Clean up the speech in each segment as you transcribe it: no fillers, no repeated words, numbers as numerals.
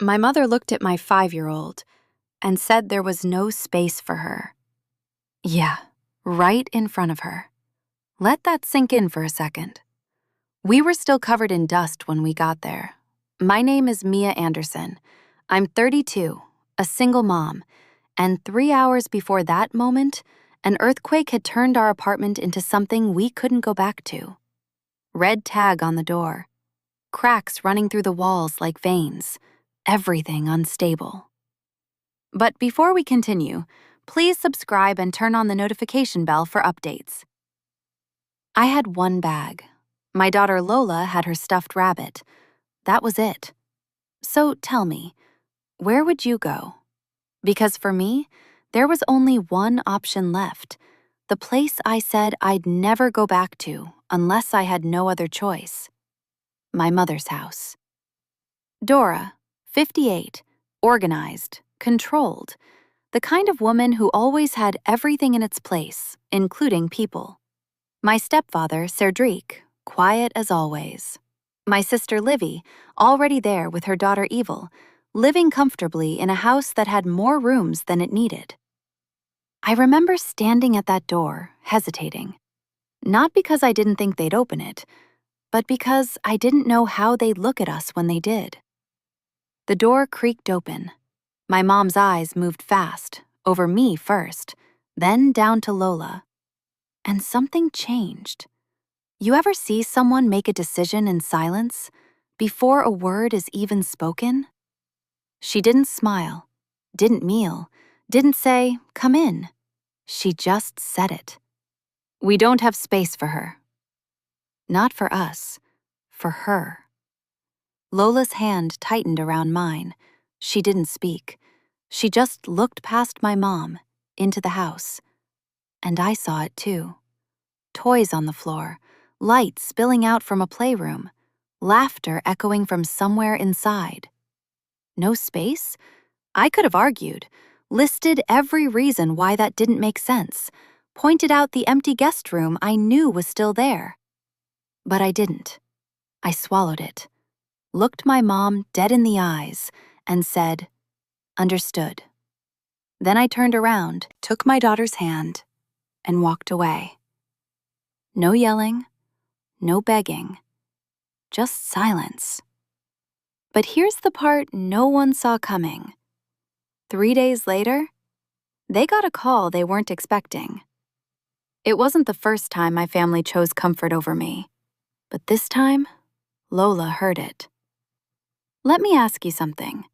My mother looked at my 5-year-old and said there was no space for her. Yeah, right in front of her. Let that sink in for a second. We were still covered in dust when we got there. My name is Mia Anderson. I'm 32, a single mom, and 3 hours before that moment, an earthquake had turned our apartment into something we couldn't go back to. Red tag on the door, cracks running through the walls like veins, everything unstable. But before we continue, please subscribe and turn on the notification bell for updates. I had one bag. My daughter Lola had her stuffed rabbit. That was it. So tell me, where would you go? Because for me, there was only one option left, the place I said I'd never go back to unless I had no other choice. My mother's house. Dora, 58, organized, controlled, the kind of woman who always had everything in its place, including people. My stepfather, Cerdric, quiet as always. My sister Livy, already there with her daughter Evil, living comfortably in a house that had more rooms than it needed. I remember standing at that door, hesitating. Not because I didn't think they'd open it, but because I didn't know how they'd look at us when they did. The door creaked open. My mom's eyes moved fast, over me first, then down to Lola. And something changed. You ever see someone make a decision in silence, before a word is even spoken? She didn't smile, didn't meal, didn't say, "Come in." She just said it. We don't have space for her. Not for us, for her. Lola's hand tightened around mine. She didn't speak. She just looked past my mom, into the house. And I saw it too. Toys on the floor, light spilling out from a playroom, laughter echoing from somewhere inside. No space? I could have argued, listed every reason why that didn't make sense, pointed out the empty guest room I knew was still there. But I didn't. I swallowed it, looked my mom dead in the eyes, and said, "Understood." Then I turned around, took my daughter's hand, and walked away. No yelling, no begging, just silence. But here's the part no one saw coming. 3 days later, they got a call they weren't expecting. It wasn't the first time my family chose comfort over me, but this time, Lola heard it. Let me ask you something.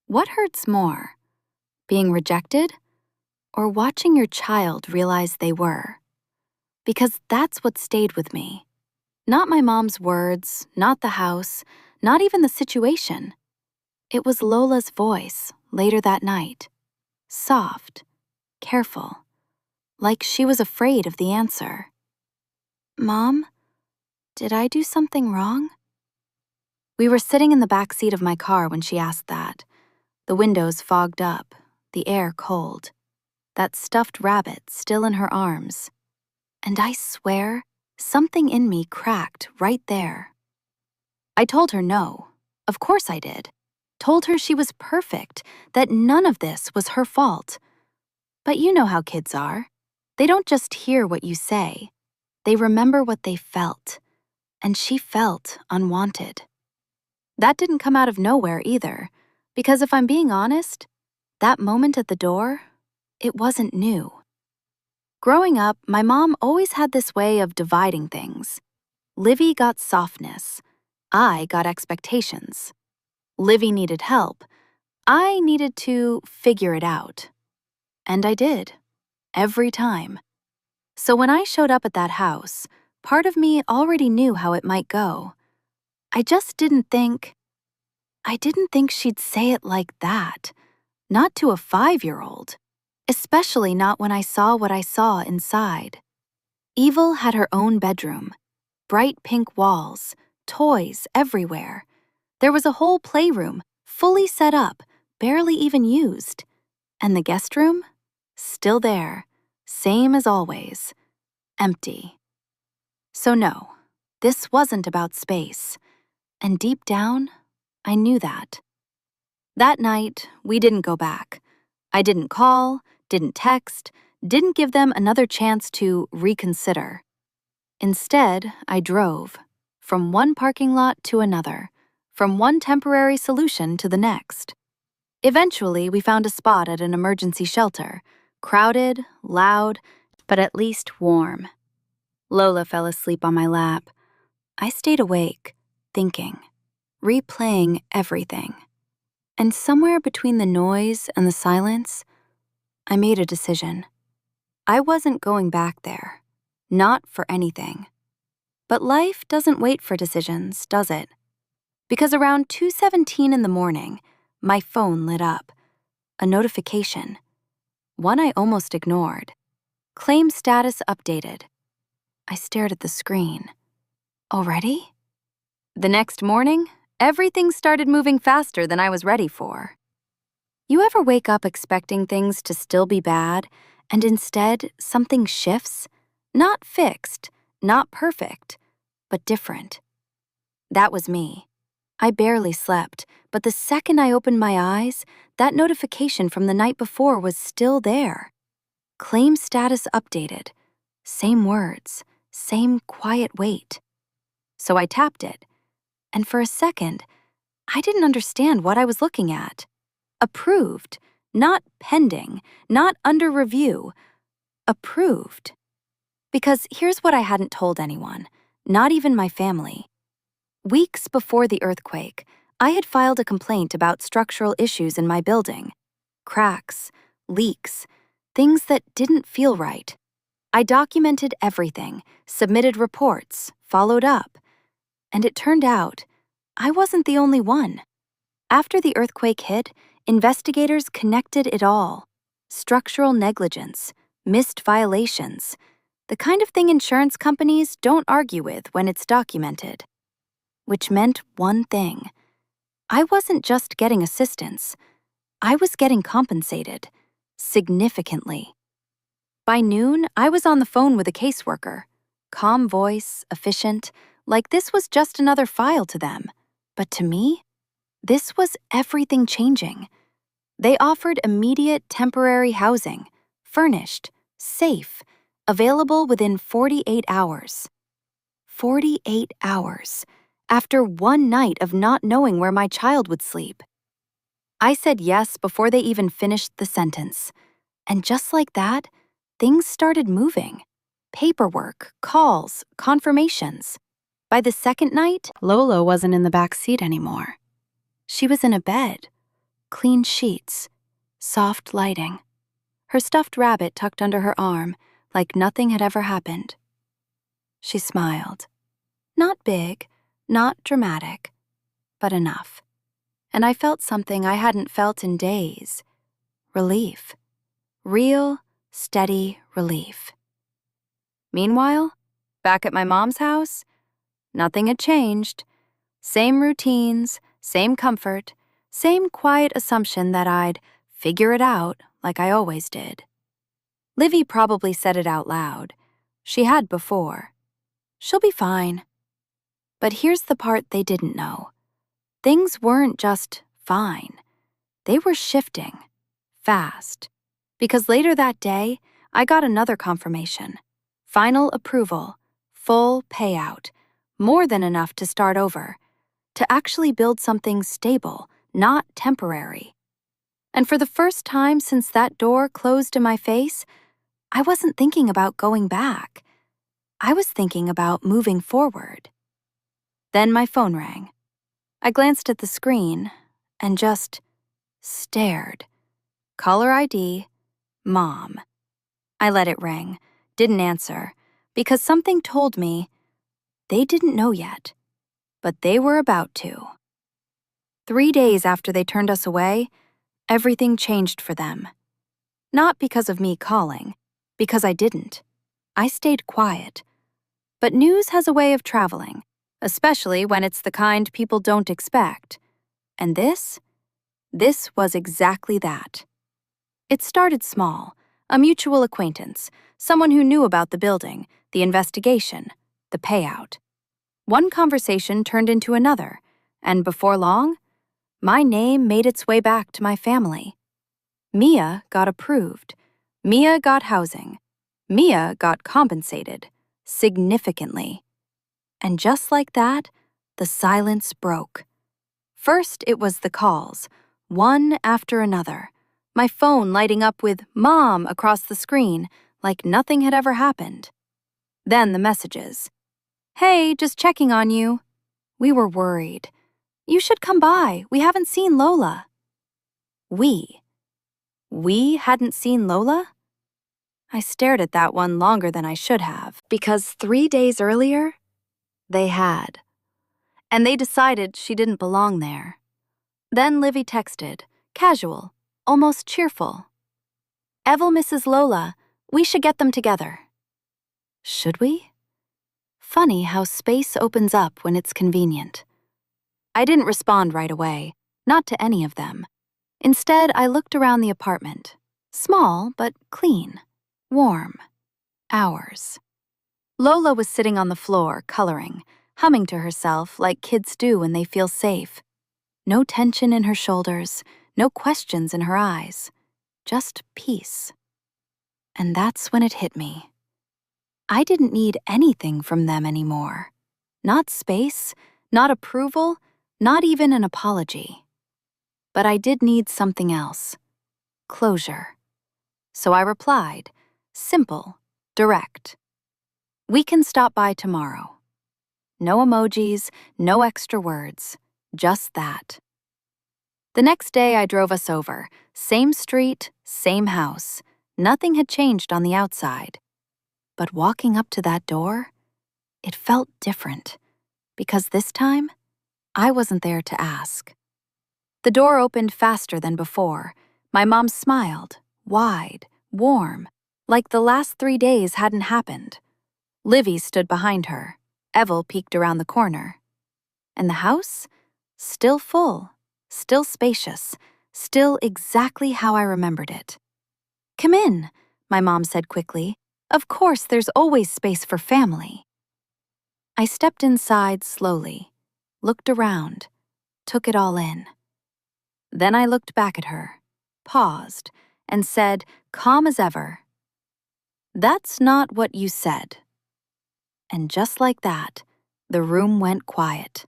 What hurts more, being rejected or watching your child realize they were? Because that's what stayed with me. Not my mom's words, not the house, not even the situation. It was Lola's voice later that night. Soft, careful, like she was afraid of the answer. "Mom, did I do something wrong?" We were sitting in the back seat of my car when she asked that. The windows fogged up, the air cold. That stuffed rabbit still in her arms. And I swear, something in me cracked right there. I told her no. Of course I did. Told her she was perfect, that none of this was her fault. But you know how kids are. They don't just hear what you say. They remember what they felt. And she felt unwanted. That didn't come out of nowhere either, because if I'm being honest, that moment at the door, it wasn't new. Growing up, my mom always had this way of dividing things. Livy got softness. I got expectations. Livy needed help. I needed to figure it out. And I did. Every time. So when I showed up at that house, part of me already knew how it might go. I just didn't think she'd say it like that. Not to a 5-year-old. Especially not when I saw what I saw inside. Evil had her own bedroom. Bright pink walls, toys everywhere. There was a whole playroom, fully set up, barely even used. And the guest room? Still there, same as always, empty. So no, this wasn't about space. And deep down, I knew that. That night, we didn't go back. I didn't call, didn't text, didn't give them another chance to reconsider. Instead, I drove, from one parking lot to another, from one temporary solution to the next. Eventually, we found a spot at an emergency shelter, crowded, loud, but at least warm. Lola fell asleep on my lap. I stayed awake, thinking, replaying everything. And somewhere between the noise and the silence, I made a decision. I wasn't going back there, not for anything. But life doesn't wait for decisions, does it? Because around 2:17 in the morning, my phone lit up. A notification. One I almost ignored. Claim status updated. I stared at the screen. Already? The next morning, everything started moving faster than I was ready for. You ever wake up expecting things to still be bad, and instead something shifts? Not fixed, not perfect, but different. That was me. I barely slept, but the second I opened my eyes, that notification from the night before was still there. Claim status updated. Same words, same quiet weight. So I tapped it, and for a second, I didn't understand what I was looking at. Approved, not pending, not under review. Approved. Because here's what I hadn't told anyone, not even my family. Weeks before the earthquake, I had filed a complaint about structural issues in my building. Cracks, leaks, things that didn't feel right. I documented everything, submitted reports, followed up. And it turned out, I wasn't the only one. After the earthquake hit, investigators connected it all. Structural negligence, missed violations, the kind of thing insurance companies don't argue with when it's documented. Which meant one thing. I wasn't just getting assistance. I was getting compensated. Significantly. By noon, I was on the phone with a caseworker. Calm voice, efficient, like this was just another file to them. But to me, this was everything changing. They offered immediate temporary housing, furnished, safe, available within 48 hours. 48 hours, after one night of not knowing where my child would sleep. I said yes before they even finished the sentence. And just like that, things started moving. Paperwork, calls, confirmations. By the second night, Lola wasn't in the back seat anymore. She was in a bed, clean sheets, soft lighting. Her stuffed rabbit tucked under her arm, like nothing had ever happened. She smiled. Not big, not dramatic, but enough. And I felt something I hadn't felt in days. Relief. Real, steady relief. Meanwhile, back at my mom's house, nothing had changed. Same routines, same comfort, same quiet assumption that I'd figure it out like I always did. Livy probably said it out loud. She had before. She'll be fine. But here's the part they didn't know. Things weren't just fine. They were shifting. Fast. Because later that day, I got another confirmation. Final approval. Full payout. More than enough to start over. To actually build something stable, not temporary. And for the first time since that door closed in my face, I wasn't thinking about going back. I was thinking about moving forward. Then my phone rang. I glanced at the screen and just stared. Caller ID, Mom. I let it ring, didn't answer, because something told me they didn't know yet, but they were about to. 3 days after they turned us away, everything changed for them. Not because of me calling, because I didn't. I stayed quiet. But news has a way of traveling, especially when it's the kind people don't expect. And this was exactly that. It started small, a mutual acquaintance, someone who knew about the building, the investigation, the payout. One conversation turned into another, and before long, My name made its way back to my family. Mia got approved. Mia got housing. Mia got compensated, significantly. And just like that, the silence broke. First, it was the calls, one after another, my phone lighting up with "Mom" across the screen, like nothing had ever happened. Then the messages. "Hey, just checking on you. We were worried. You should come by. We haven't seen Lola." We. We hadn't seen Lola? I stared at that one longer than I should have, because 3 days earlier, they had. And they decided she didn't belong there. Then Livy texted, casual, almost cheerful. "Evel misses Lola. We should get them together." Should we? Funny how space opens up when it's convenient. I didn't respond right away, not to any of them. Instead, I looked around the apartment. Small, but clean. Warm. Ours. Lola was sitting on the floor, coloring, humming to herself like kids do when they feel safe. No tension in her shoulders, no questions in her eyes. Just peace. And that's when it hit me. I didn't need anything from them anymore. Not space, not approval, not even an apology. But I did need something else. Closure. So I replied, simple, direct. "We can stop by tomorrow." No emojis, no extra words, just that. The next day I drove us over. Same street, same house. Nothing had changed on the outside. But walking up to that door, it felt different, because this time, I wasn't there to ask. The door opened faster than before. My mom smiled, wide, warm, like the last 3 days hadn't happened. Livy stood behind her. Evel peeked around the corner. And the house? Still full, still spacious, still exactly how I remembered it. "Come in," my mom said quickly. "Of course, there's always space for family." I stepped inside slowly, looked around, took it all in. Then I looked back at her, paused, and said, calm as ever, "That's not what you said." And just like that, the room went quiet.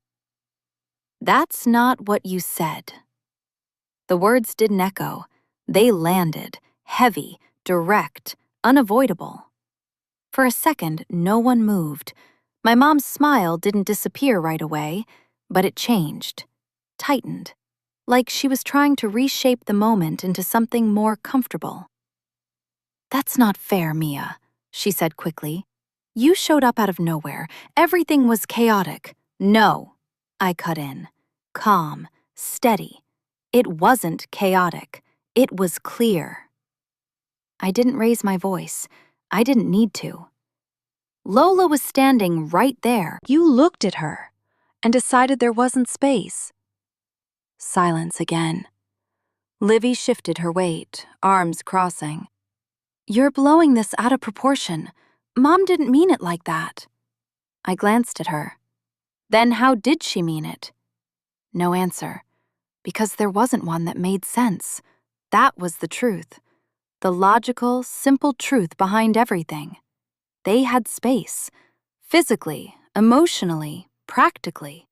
"That's not what you said." The words didn't echo. They landed, heavy, direct, unavoidable. For a second, no one moved. My mom's smile didn't disappear right away, but it changed, tightened, like she was trying to reshape the moment into something more comfortable. "That's not fair, Mia," she said quickly. "You showed up out of nowhere. Everything was chaotic." "No," I cut in, calm, steady. "It wasn't chaotic. It was clear." I didn't raise my voice. I didn't need to. Lola was standing right there. You looked at her and decided there wasn't space. Silence again. Livy shifted her weight, arms crossing. "You're blowing this out of proportion. Mom didn't mean it like that." I glanced at her. Then how did she mean it? No answer, because there wasn't one that made sense. That was the truth. The logical, simple truth behind everything. They had space. Physically, emotionally, practically.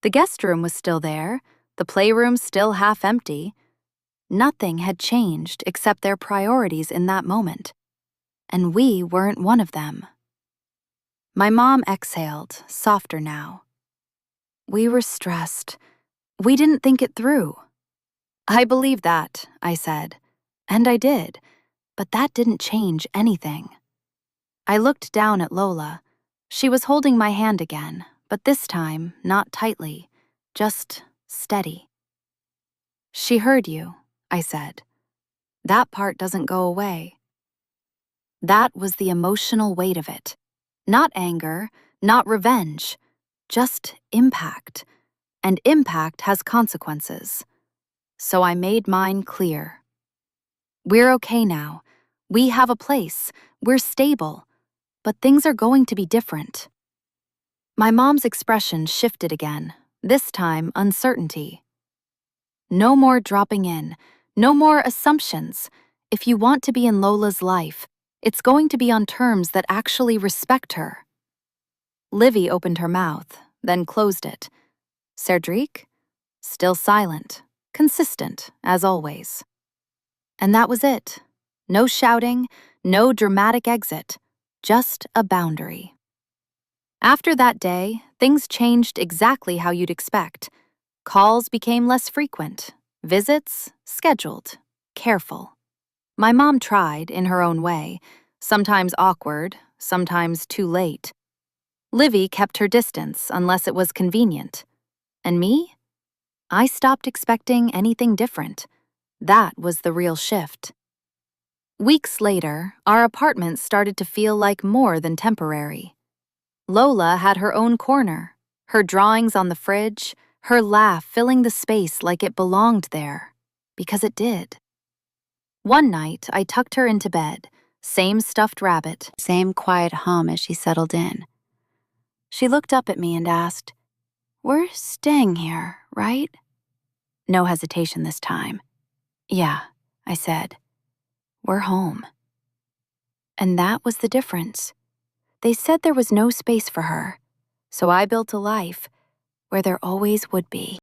The guest room was still there, the playroom still half empty. Nothing had changed except their priorities in that moment. And we weren't one of them. My mom exhaled, softer now. "We were stressed. We didn't think it through." "I believe that," I said. And I did, but that didn't change anything. I looked down at Lola. She was holding my hand again, but this time not tightly, just steady. "She heard you," I said. "That part doesn't go away." That was the emotional weight of it. Not anger, not revenge, just impact. And impact has consequences. So I made mine clear. "We're okay now. We have a place. We're stable. But things are going to be different." My mom's expression shifted again, this time uncertainty. No more dropping in. No more assumptions. If you want to be in Lola's life, it's going to be on terms that actually respect her. Livy opened her mouth, then closed it. Cerdric? Still silent, consistent, as always. And that was it. No shouting, no dramatic exit, just a boundary. After that day, things changed exactly how you'd expect. Calls became less frequent, visits scheduled, careful. My mom tried, in her own way, sometimes awkward, sometimes too late. Livy kept her distance unless it was convenient. And me? I stopped expecting anything different. That was the real shift. Weeks later, our apartment started to feel like more than temporary. Lola had her own corner, her drawings on the fridge, her laugh filling the space like it belonged there. Because it did. One night, I tucked her into bed, same stuffed rabbit, same quiet hum as she settled in. She looked up at me and asked, "We're staying here, right?" No hesitation this time. "Yeah," I said. "We're home." And that was the difference. They said there was no space for her, so I built a life where there always would be.